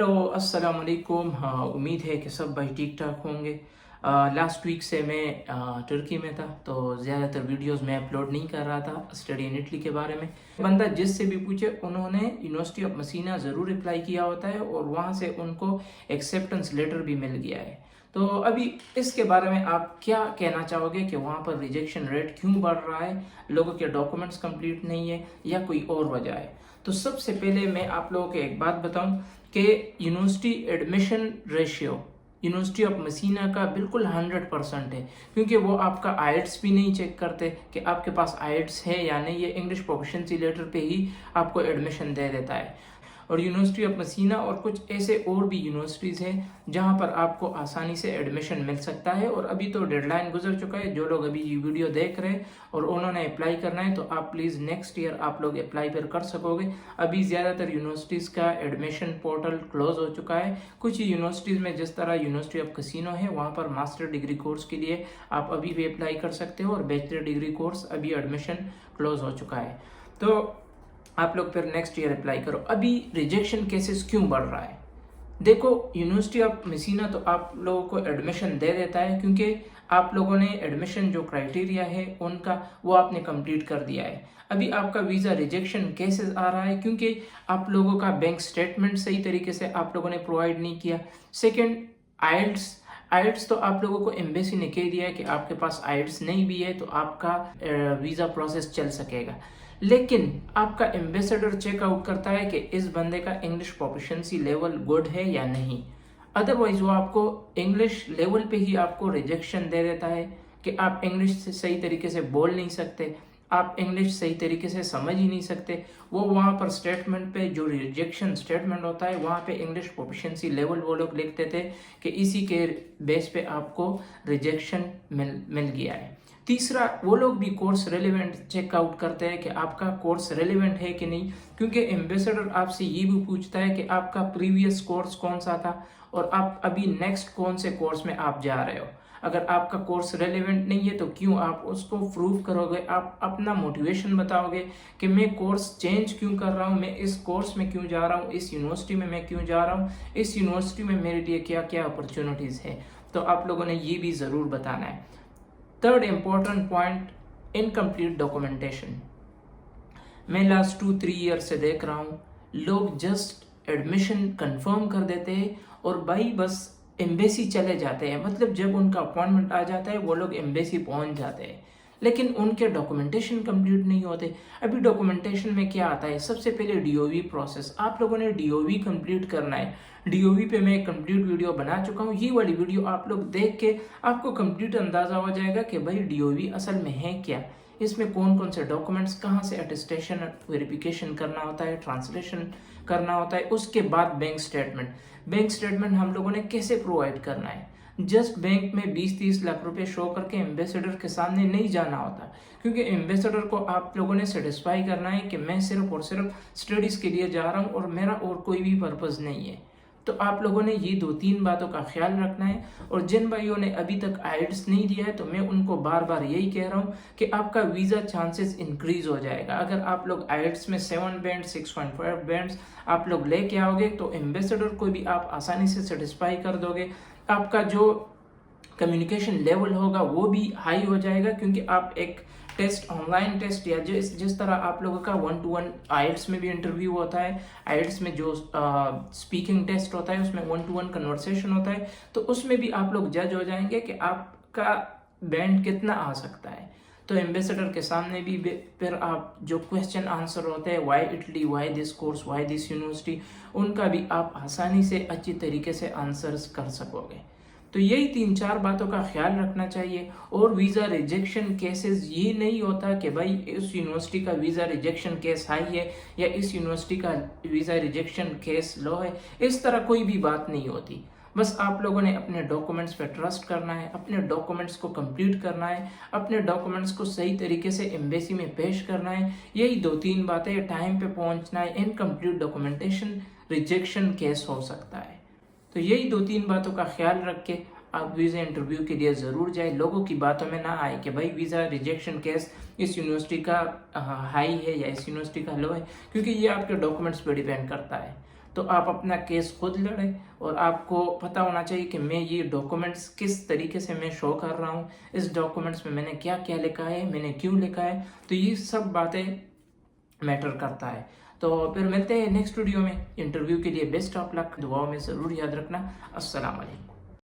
तो अस्सलाम वालेकुम। हाँ, उम्मीद है कि सब भाई ठीक ठाक होंगे। लास्ट वीक से मैं तुर्की में था, तो ज़्यादातर वीडियोस मैं अपलोड नहीं कर रहा था स्टडी इन इटली के बारे में। बंदा जिससे भी पूछे, उन्होंने यूनिवर्सिटी ऑफ मसीना ज़रूर अप्लाई किया होता है और वहाँ से उनको एक्सेप्टेंस लेटर भी मिल गया है। तो अभी इसके बारे में आप क्या कहना चाहोगे कि वहाँ पर रिजेक्शन रेट क्यों बढ़ रहा है? लोगों के डॉक्यूमेंट्स कंप्लीट नहीं है या कोई और वजह है? तो सबसे पहले मैं आप लोगों को एक बात बताऊं कि university admission ratio university of Messina का बिल्कुल 100% है, क्योंकि वो आपका आइट्स भी नहीं चेक करते कि आपके पास आइट्स है या नहीं। ये इंग्लिश प्रोफिशिएंसी लेटर पे ही आपको एडमिशन दे देता है। और यूनिवर्सिटी ऑफ मसीना और कुछ ऐसे और भी यूनिवर्सिटीज़ हैं जहां पर आपको आसानी से एडमिशन मिल सकता है। और अभी तो डेडलाइन गुजर चुका है। जो लोग अभी ये वीडियो देख रहे हैं और उन्होंने अप्लाई करना है, तो आप प्लीज़ नेक्स्ट ईयर आप लोग अप्लाई फिर कर सकोगे। अभी ज़्यादातर यूनिवर्सिटीज़ का एडमिशन पोर्टल क्लोज हो चुका है। कुछ यूनिवर्सिटीज़ में, जिस तरह यूनिवर्सिटी ऑफ कसिनो है, वहाँ पर मास्टर डिग्री कोर्स के लिए आप अभी भी अप्लाई कर सकते हो, और बैचलर डिग्री कोर्स अभी एडमिशन क्लोज हो चुका है। तो आप लोग फिर नेक्स्ट ईयर अप्लाई करो। अभी रिजेक्शन केसेस क्यों बढ़ रहा है? देखो, यूनिवर्सिटी ऑफ मसीना तो आप लोगों को एडमिशन दे देता है, क्योंकि आप लोगों ने एडमिशन जो क्राइटेरिया है उनका, वो आपने कंप्लीट कर दिया है। अभी आपका वीज़ा रिजेक्शन केसेस आ रहा है क्योंकि आप लोगों का बैंक स्टेटमेंट सही तरीके से आप लोगों ने प्रोवाइड नहीं किया। सेकेंड, आइल्स आइल्स तो आप लोगों को एम्बेसी ने कह दिया है कि आपके पास आइल्स नहीं भी है तो आपका वीज़ा प्रोसेस चल सकेगा। लेकिन आपका एम्बेसडर चेकआउट करता है कि इस बंदे का इंग्लिश प्रोफिशिएंसी लेवल गुड है या नहीं। अदरवाइज वो आपको इंग्लिश लेवल पे ही आपको रिजेक्शन दे देता है कि आप इंग्लिश से सही तरीके से बोल नहीं सकते, आप इंग्लिश सही तरीके से समझ ही नहीं सकते। वो वहाँ पर स्टेटमेंट पे, जो रिजेक्शन स्टेटमेंट होता है, वहाँ पे इंग्लिश प्रोफिशिएंसी लेवल वो लोग लिख देते कि इसी के बेस पे आपको रिजेक्शन मिल गया है। तीसरा, वो लोग भी कोर्स रेलिवेंट चेकआउट करते हैं कि आपका कोर्स रेलिवेंट है कि नहीं, क्योंकि एम्बेसडर आपसे ये भी पूछता है कि आपका प्रीवियस कोर्स कौन सा था और आप अभी नेक्स्ट कौन से कोर्स में आप जा रहे हो। अगर आपका कोर्स रेलिवेंट नहीं है तो क्यों आप उसको प्रूव करोगे? आप अपना मोटिवेशन बताओगे कि मैं कोर्स चेंज क्यों कर रहा हूँ, मैं इस कोर्स में क्यों जा रहा हूँ, इस यूनिवर्सिटी में मैं क्यों जा रहा हूँ, इस यूनिवर्सिटी में मेरे लिए क्या क्या अपॉर्चुनिटीज़ है। तो आप लोगों ने ये भी ज़रूर बताना है। Third important point, incomplete documentation. मैं लास्ट 2-3 ईयर से देख रहा हूँ, लोग जस्ट एडमिशन कंफर्म कर देते हैं और भाई बस एम्बेसी चले जाते हैं। मतलब जब उनका अपॉइंटमेंट आ जाता है वो लोग एम्बेसी पहुंच जाते हैं, लेकिन उनके डॉक्यूमेंटेशन कंप्लीट नहीं होते। अभी डॉक्यूमेंटेशन में क्या आता है? सबसे पहले डीओवी प्रोसेस। आप लोगों ने डीओवी कंप्लीट करना है। डीओवी पे मैं कंप्लीट वीडियो बना चुका हूँ। ये वाली वीडियो आप लोग देख के आपको कंप्लीट अंदाजा हो जाएगा कि भाई डीओवी असल में है क्या, इसमें कौन कौन से डॉक्यूमेंट्स, कहाँ से अटेस्टेशन वेरिफिकेशन करना होता है, ट्रांसलेशन करना होता है। उसके बाद बैंक स्टेटमेंट हम लोगों ने कैसे प्रोवाइड करना है। जस्ट बैंक में 20-30 लाख रुपए शो करके एम्बेसडर के सामने नहीं जाना होता, क्योंकि एम्बेसडर को आप लोगों ने सेटिस्फाई करना है कि मैं सिर्फ और सिर्फ स्टडीज के लिए जा रहा हूँ और मेरा और कोई भी पर्पज नहीं है। तो आप लोगों ने ये 2-3 बातों का ख्याल रखना है। और जिन भाइयों ने अभी तक आइल्स नहीं दिया है, तो मैं उनको बार बार यही कह रहा हूँ कि आपका वीज़ा चांसेस इंक्रीज हो जाएगा। अगर आप लोग आइल्स में 7 बैंड 6.5 बैंड्स आप लोग लेके आओगे तो एम्बेसडर को भी आप आसानी से सेटिस्फाई कर दोगे। आपका जो कम्युनिकेशन लेवल होगा वो भी हाई हो जाएगा, क्योंकि आप एक टेस्ट, ऑनलाइन टेस्ट, या जिस तरह आप लोगों का 1-to-1 आइल्स में भी इंटरव्यू होता है, आइल्स में जो स्पीकिंग टेस्ट होता है उसमें 1-to-1 कन्वर्सेशन होता है, तो उसमें भी आप लोग जज हो जाएंगे कि आपका बैंड कितना आ सकता है। तो एम्बेसडर के सामने भी फिर आप जो क्वेश्चन आंसर होते हैं, why Italy, why this course, why this university, उनका भी आप आसानी से अच्छी तरीके से आंसर्स कर सकोगे। तो यही 3-4 बातों का ख्याल रखना चाहिए। और वीज़ा रिजेक्शन केसेस ये नहीं होता कि भाई इस यूनिवर्सिटी का वीज़ा रिजेक्शन केस हाई है या इस यूनिवर्सिटी का वीज़ा रिजेक्शन केस लो है, इस तरह कोई भी बात नहीं होती। बस आप लोगों ने अपने डॉक्यूमेंट्स पे ट्रस्ट करना है, अपने डॉक्यूमेंट्स को कंप्लीट करना है, अपने डॉक्यूमेंट्स को सही तरीके से एम्बेसी में पेश करना है। यही 2-3 बातें, टाइम पे पहुंचना है, इनकम्प्लीट डॉक्यूमेंटेशन, रिजेक्शन केस हो सकता है। तो यही 2-3 बातों का ख्याल रख के आप वीज़ा इंटरव्यू के लिए ज़रूर जाए। लोगों की बातों में ना आए कि भाई वीज़ा रिजेक्शन केस इस यूनिवर्सिटी का हाई है या इस यूनिवर्सिटी का लो है, क्योंकि ये आपके डॉक्यूमेंट्स पर डिपेंड करता है। तो आप अपना केस खुद लड़ें और आपको पता होना चाहिए कि मैं ये डॉक्यूमेंट्स किस तरीके से मैं शो कर रहा हूँ, इस डॉक्यूमेंट्स में मैंने क्या क्या लिखा है, मैंने क्यों लिखा है। तो ये सब बातें मैटर करता है। तो फिर मिलते हैं नेक्स्ट वीडियो में। इंटरव्यू के लिए बेस्ट ऑफ लक, दुआओं में ज़रूर याद रखना। अस्सलाम वालेकुम।